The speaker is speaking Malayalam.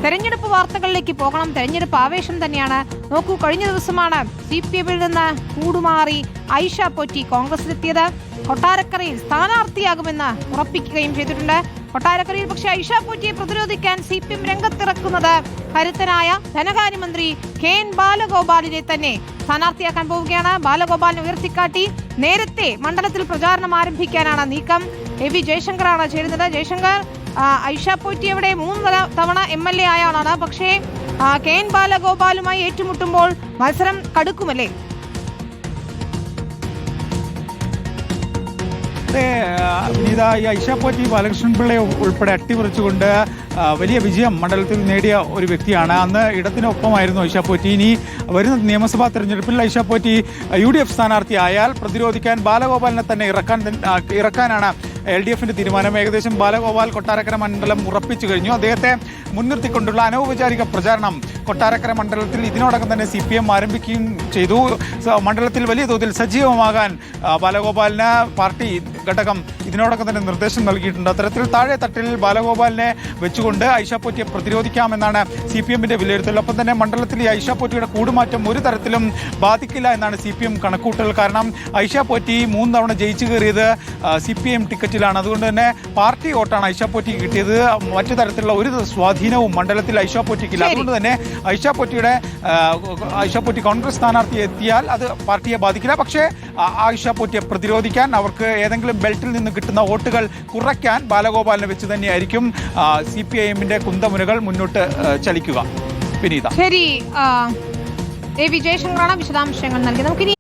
തെരഞ്ഞെടുപ്പ് വാർത്തകളിലേക്ക് പോകണം. തെരഞ്ഞെടുപ്പ് ആവേശം തന്നെയാണ്. നോക്കൂ, കഴിഞ്ഞ ദിവസമാണ് CPM-ൽ നിന്ന് കൂടുമാറി ഐഷ പോറ്റി കോൺഗ്രസിലെത്തിയത്. കൊട്ടാരക്കരയിൽ സ്ഥാനാർത്ഥിയാകുമെന്ന് ഉറപ്പിക്കുകയും ചെയ്തിട്ടുണ്ട്. കൊട്ടാരക്കരയിൽ പക്ഷേ ഐഷ പോറ്റിയെ പ്രതിരോധിക്കാൻ CPM രംഗത്തിറക്കുന്നത് കരുത്തനായ ധനകാര്യമന്ത്രി KN ബാലഗോപാലിനെ തന്നെ സ്ഥാനാർത്ഥിയാക്കാൻ പോവുകയാണ്. ബാലഗോപാലിനെ ഉയർത്തിക്കാട്ടി നേരത്തെ മണ്ഡലത്തിൽ പ്രചാരണം ആരംഭിക്കാനാണ് നീക്കം. AV ജയശങ്കറാണ് ചേരുന്നത്. ജയശങ്കർ, ഐഷ പോറ്റി അവിടെ 3 തവണ MLA ആയ ആളാണ്. പക്ഷേ KN ബാലഗോപാലുമായി ഏറ്റുമുട്ടുമ്പോൾ മത്സരം കടുക്കുമല്ലേ? വിനീത, ഈ ഐഷ പോറ്റി ബാലകൃഷ്ണൻ പിള്ളയെ ഉൾപ്പെടെ അട്ടിമറിച്ചുകൊണ്ട് വലിയ വിജയം മണ്ഡലത്തിൽ നേടിയ ഒരു വ്യക്തിയാണ്. അന്ന് ഇടത്തിനൊപ്പമായിരുന്നു ഐഷ പോറ്റി. ഇനി വരുന്ന നിയമസഭാ തെരഞ്ഞെടുപ്പിൽ ഐഷ പോറ്റി UDF സ്ഥാനാർത്ഥിയായാൽ പ്രതിരോധിക്കാൻ ബാലഗോപാലിനെ തന്നെ ഇറക്കാനാണ് LDF-ന്റെ തീരുമാനം. ഏകദേശം ബാലഗോപാൽ കൊട്ടാരക്കര മണ്ഡലം ഉറപ്പിച്ചു കഴിഞ്ഞു. അദ്ദേഹത്തെ മുൻനിർത്തിക്കൊണ്ടുള്ള അനൗപചാരിക പ്രചാരണം കൊട്ടാരക്കര മണ്ഡലത്തിൽ ഇതിനോടകം തന്നെ CPM ആരംഭിക്കുകയും ചെയ്തു. മണ്ഡലത്തിൽ വലിയ തോതിൽ സജീവമാകാൻ ബാലഗോപാലിന് പാർട്ടി ഘടകം ഇതിനോടകം തന്നെ നിർദ്ദേശം നൽകിയിട്ടുണ്ട്. അത്തരത്തിൽ താഴെ തട്ടിൽ ബാലഗോപാലിനെ വെച്ചുകൊണ്ട് ഐഷ പോറ്റിയെ പ്രതിരോധിക്കാമെന്നാണ് CPM-ന്റെ വിലയിരുത്തൽ. ഒപ്പം തന്നെ മണ്ഡലത്തിൽ ഈ ഐഷ പോറ്റിയുടെ കൂടുമാറ്റം ഒരു തരത്തിലും ബാധിക്കില്ല എന്നാണ് CPM കണക്കൂട്ടൽ. കാരണം ഐഷ പോറ്റി 3 തവണ ജയിച്ചു കയറിയത് CPM ടിക്കറ്റിലാണ്. അതുകൊണ്ട് തന്നെ പാർട്ടി വോട്ടാണ് ഐഷ പോറ്റിക്ക് കിട്ടിയത്. മറ്റു തരത്തിലുള്ള ഒരു സ്വാധീനവും മണ്ഡലത്തിൽ ഐഷ പോറ്റിക്കില്ല. അതുകൊണ്ട് തന്നെ ഐഷ പോറ്റി കോൺഗ്രസ് സ്ഥാനാർത്ഥി എത്തിയാൽ അത് പാർട്ടിയെ ബാധിക്കില്ല. പക്ഷേ ഐഷ പോറ്റിയെ പ്രതിരോധിക്കാൻ, അവർക്ക് ഏതെങ്കിലും ബെൽറ്റിൽ നിന്ന് കിട്ടുന്ന വോട്ടുകൾ കുറയ്ക്കാൻ ബാലഗോപാലിനെ വെച്ച് തന്നെയായിരിക്കും CPIM-ന്റെ കുന്തമുനകൾ മുന്നോട്ട് ചലിക്കുക. വിനീത, ശരി. AV ജയശങ്കറാണ് വിശദാംശങ്ങൾ നൽകിയത്. നമുക്കിനി